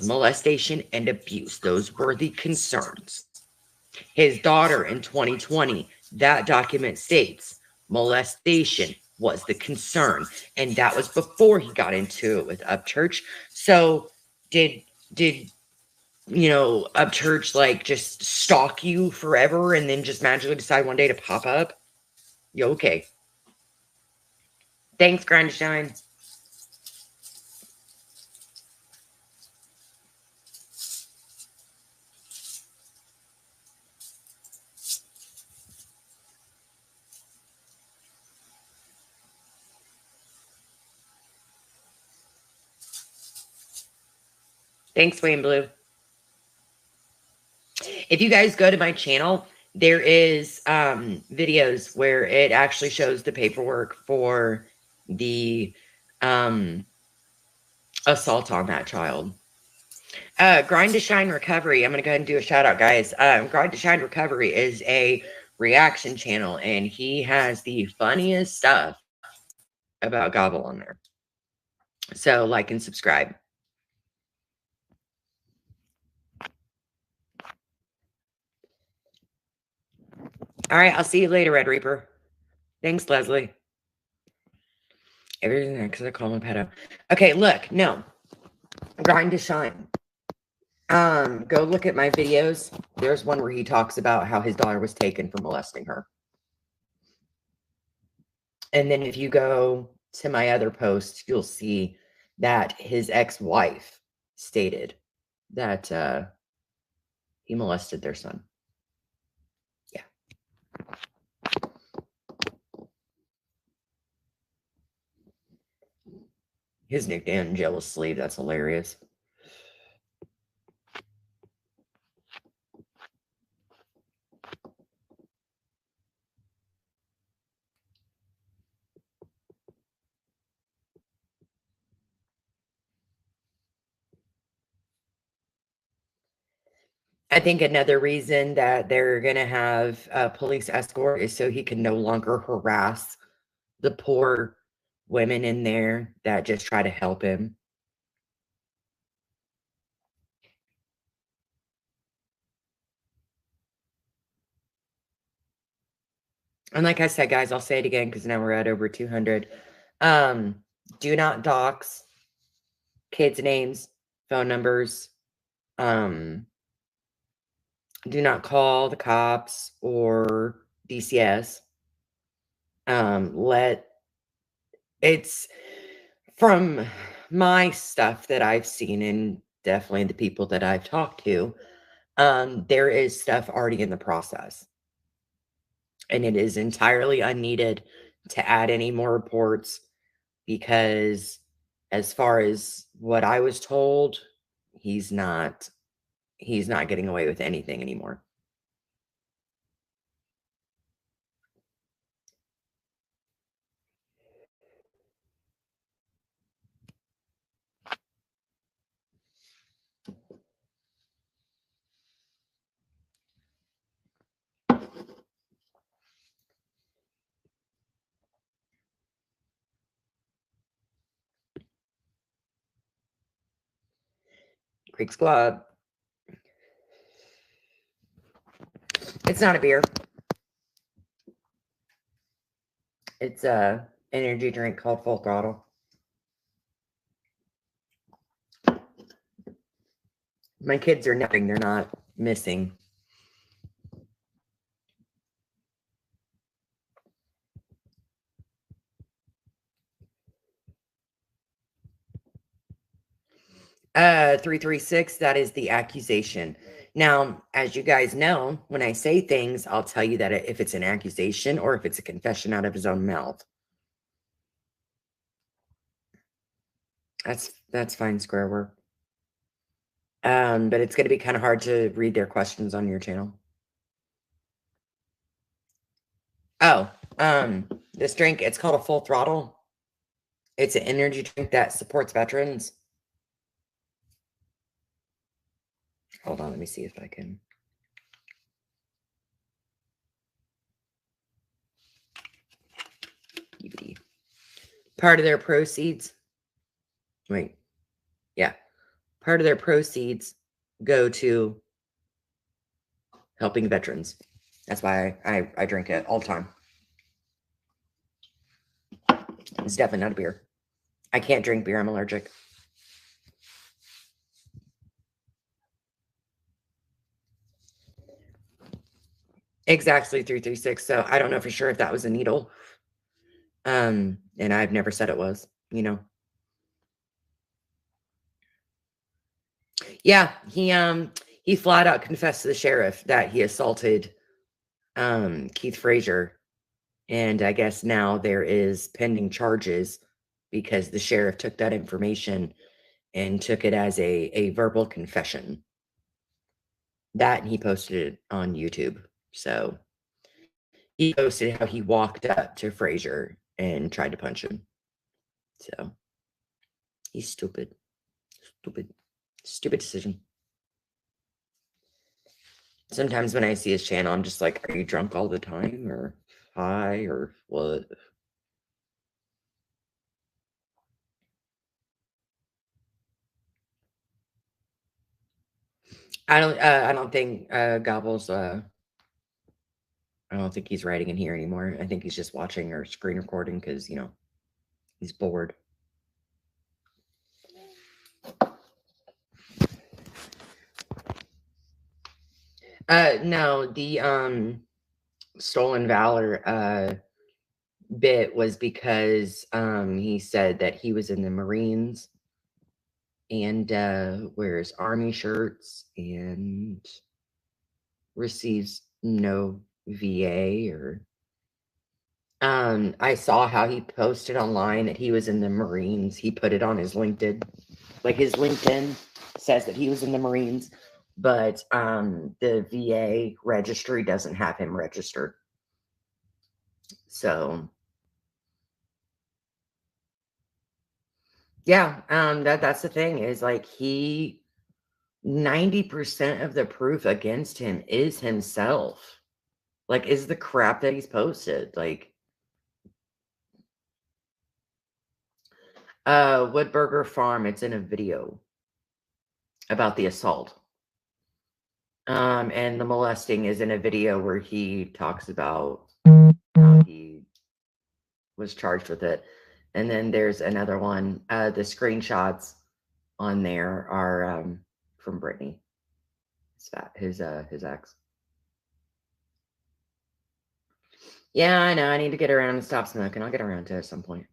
molestation and abuse. Those were the concerns. His daughter in 2020, that document states molestation was the concern. And that was before he got into it with Upchurch. So did Upchurch like just stalk you forever and then just magically decide one day to pop up? You okay? Thanks, Grindstein. Thanks, Wayne Blue. If you guys go to my channel, there is videos where it actually shows the paperwork for the assault on that child. Grind to Shine Recovery. I'm going to go ahead and do a shout out, guys. Grind to Shine Recovery is a reaction channel, and he has the funniest stuff about Gobble on there. So like and subscribe. All right, I'll see you later, Red Reaper. Thanks, Leslie. Everything there because I call him a pedo. Okay, look, no. Grind to Shine. Go look at my videos. There's one where he talks about how his daughter was taken for molesting her. And then if you go to my other post, you'll see that his ex-wife stated that he molested their son. Yeah. His nickname, Jealous Sleeve. That's hilarious. I think another reason that they're going to have a police escort is so he can no longer harass the poor women in there that just try to help him. And like I said, guys, I'll say it again because now we're at over 200. Do not dox kids' names, phone numbers. Do not call the cops or DCS. It's from my stuff that I've seen and definitely the people that I've talked to. There is stuff already in the process. And it is entirely unneeded to add any more reports because as far as what I was told, he's not getting away with anything anymore. Creek Squad. It's not a beer. It's a energy drink called Full Throttle. My kids are napping. They're not missing. Uh, 336, that is the accusation. Now, as you guys know, when I say things, I'll tell you that if it's an accusation or if it's a confession out of his own mouth. That's fine, square work. But it's going to be kind of hard to read their questions on your channel. Oh, this drink, it's called a Full Throttle. It's an energy drink that supports veterans. Hold on, let me see if I can. Part of their proceeds. Wait. Yeah. part of their proceeds go to helping veterans. That's why I drink it all the time. It's definitely not a beer. I can't drink beer. I'm allergic. Exactly 336. So I don't know for sure if that was a needle. And I've never said it was, you know. Yeah, he flat out confessed to the sheriff that he assaulted Keith Frazier. And I guess now there is pending charges because the sheriff took that information and took it as a verbal confession. That, and he posted it on YouTube. So he posted how he walked up to Frazier and tried to punch him. So he's stupid. Stupid decision. Sometimes when I see his channel, I'm just like, are you drunk all the time or high or what? I don't think Gobbles I don't think he's writing in here anymore. I think he's just watching or screen recording because, you know, he's bored. No, the stolen valor bit was because he said that he was in the Marines and wears army shirts and receives no VA or I saw how he posted online that he was in the Marines. He put it on his LinkedIn. Like his LinkedIn says that he was in the Marines, but the VA registry doesn't have him registered. So yeah, that's the thing is like 90% of the proof against him is himself. Like is the crap that he's posted. Like Woodburger Farm, it's in a video about the assault. And the molesting is in a video where he talks about how he was charged with it. And then there's another one. The screenshots on there are from Brittany. His ex. Yeah, I know. I need to get around and stop smoking. I'll get around to it at some point.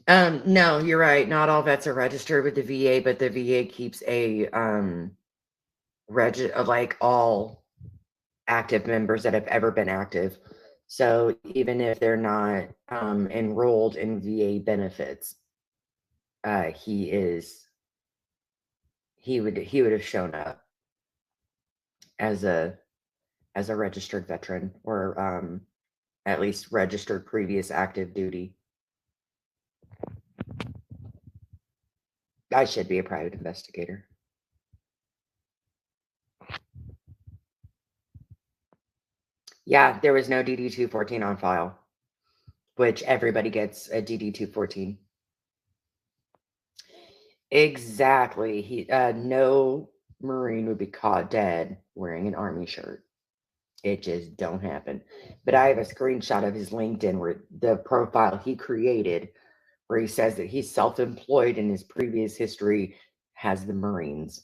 No, you're right. Not all vets are registered with the VA, but the VA keeps a like all active members that have ever been active. So even if they're not enrolled in VA benefits, he would have shown up as a registered veteran or at least registered previous active duty. I should be a private investigator. Yeah, there was no DD-214 on file, which everybody gets a DD-214. Exactly. No Marine would be caught dead wearing an Army shirt. It just don't happen. But I have a screenshot of his LinkedIn where the profile he created, where he says that he's self-employed in his previous history has the Marines,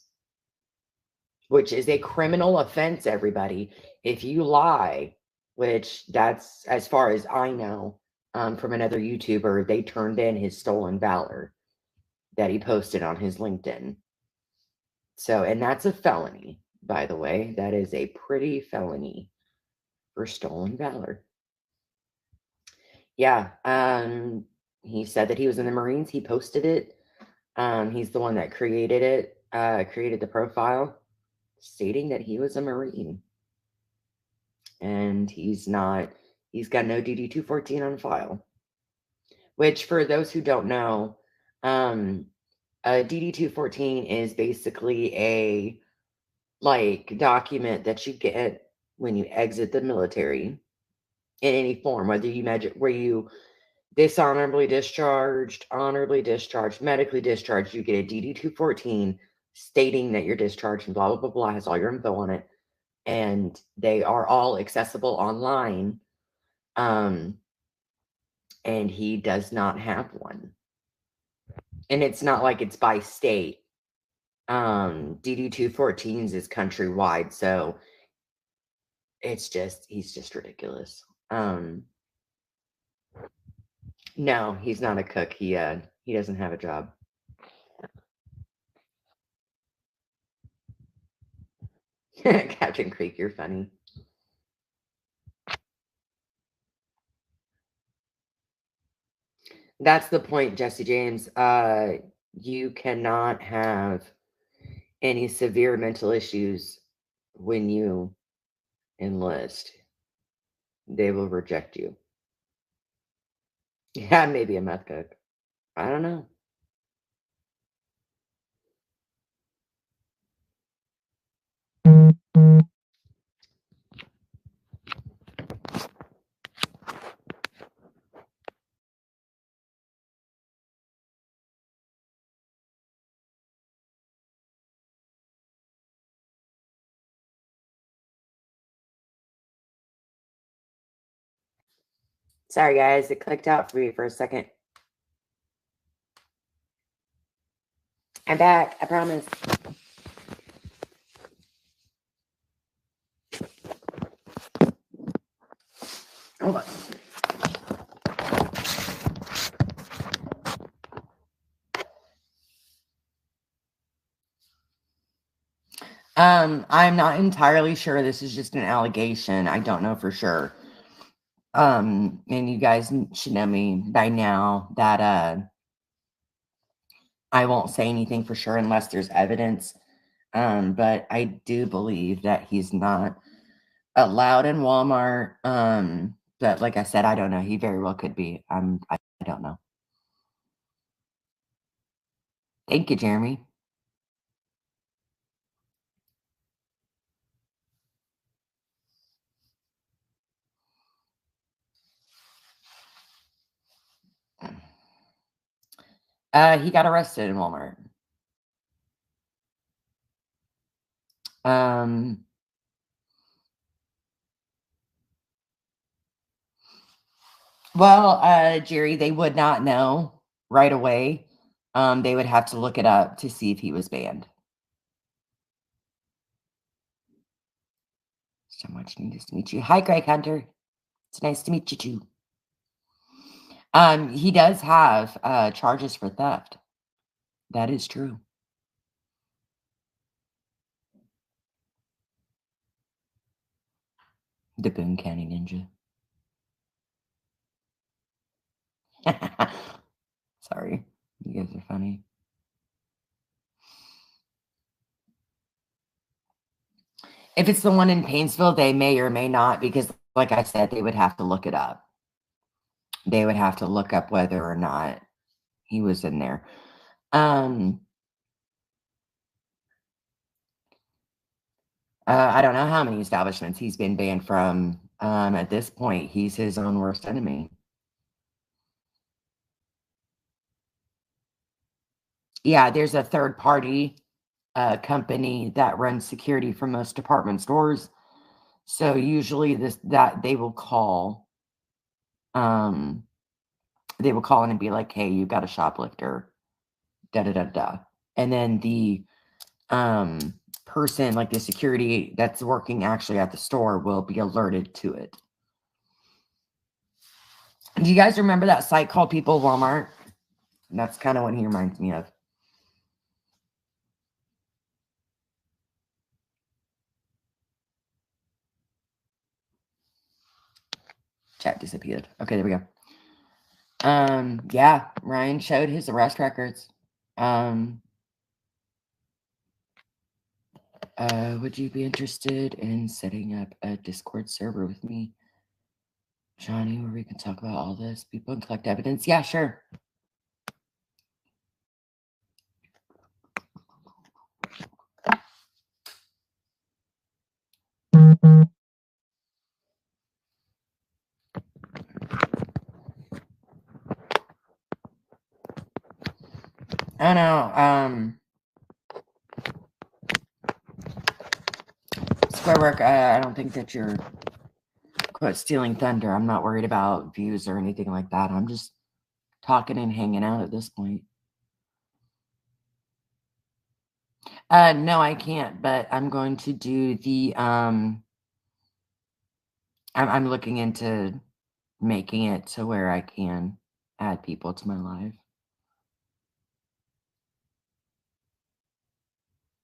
which is a criminal offense, everybody. If you lie, which that's as far as I know from another YouTuber, they turned in his stolen valor that he posted on his LinkedIn. So, and that's a felony, by the way. That is a pretty felony for stolen valor. Yeah, he said that he was in the Marines. He posted it. He's the one that created it, created the profile, stating that he was a Marine. And he's got no DD-214 on file. Which, for those who don't know, a DD-214 is basically a like document that you get when you exit the military in any form, whether you measure where you dishonorably discharged, honorably discharged, medically discharged, you get a DD 214 stating that you're discharged and blah, blah, blah, blah, has all your info on it. And they are all accessible online. And he does not have one. And it's not like it's by state. DD 214s is countrywide. So he's just ridiculous. No, he's not a cook. He doesn't have a job. Captain Creek, you're funny. That's the point, Jesse James. You cannot have any severe mental issues when you enlist. They will reject you. Yeah, maybe a meth cook. I don't know. Sorry, guys. It clicked out for me for a second. I'm back. I promise. Hold on. I'm not entirely sure. This is just an allegation. I don't know for sure. And you guys should know me by now that I won't say anything for sure unless there's evidence. But I do believe that he's not allowed in Walmart. But like I said, I don't know. He very well could be. I don't know. Thank you, Jeremy. He got arrested in Walmart. Well, Jerry, they would not know right away. They would have to look it up to see if he was banned. So much nice to meet you. Hi, Greg Hunter. It's nice to meet you too. He does have charges for theft. That is true. The Boone County Ninja. Sorry, you guys are funny. If it's the one in Painesville, they may or may not, because like I said, they would have to look it up. They would have to look up whether or not he was in there. I don't know how many establishments he's been banned from. At this point, he's his own worst enemy. Yeah, there's a third party company that runs security for most department stores. So usually that they will call in and be like, hey, you've got a shoplifter, da da da da. And then the person, like the security that's working actually at the store, will be alerted to it. Do you guys remember that site called People Walmart? That's kind of what he reminds me of. Chat disappeared. Okay, there we go. Yeah, Ryan showed his arrest records. Would you be interested in setting up a Discord server with me, Johnny, where we can talk about all this, people, and collect evidence? Yeah, sure. Oh no, Square Work, I don't think that you're quote stealing thunder. I'm not worried about views or anything like that. I'm just talking and hanging out at this point. No, I can't, but I'm going to do the I'm looking into making it to where I can add people to my live.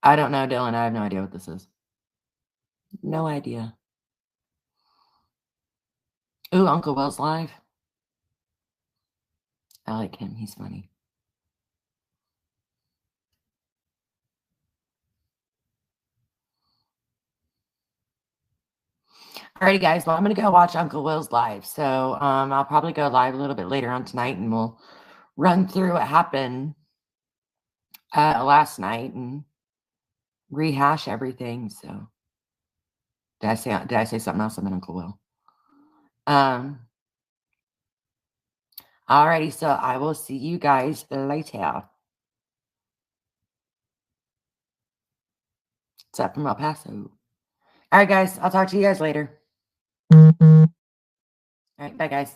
I don't know, Dylan. I have no idea what this is. No idea. Ooh, Uncle Will's live. I like him. He's funny. Alrighty, guys. Well, I'm gonna go watch Uncle Will's live. So I'll probably go live a little bit later on tonight, and we'll run through what happened last night and rehash everything. So did I say something else? I meant Uncle Will. Alrighty, so I will see you guys later. What's up from El Paso? All right, guys. I'll talk to you guys later. All right, bye, guys.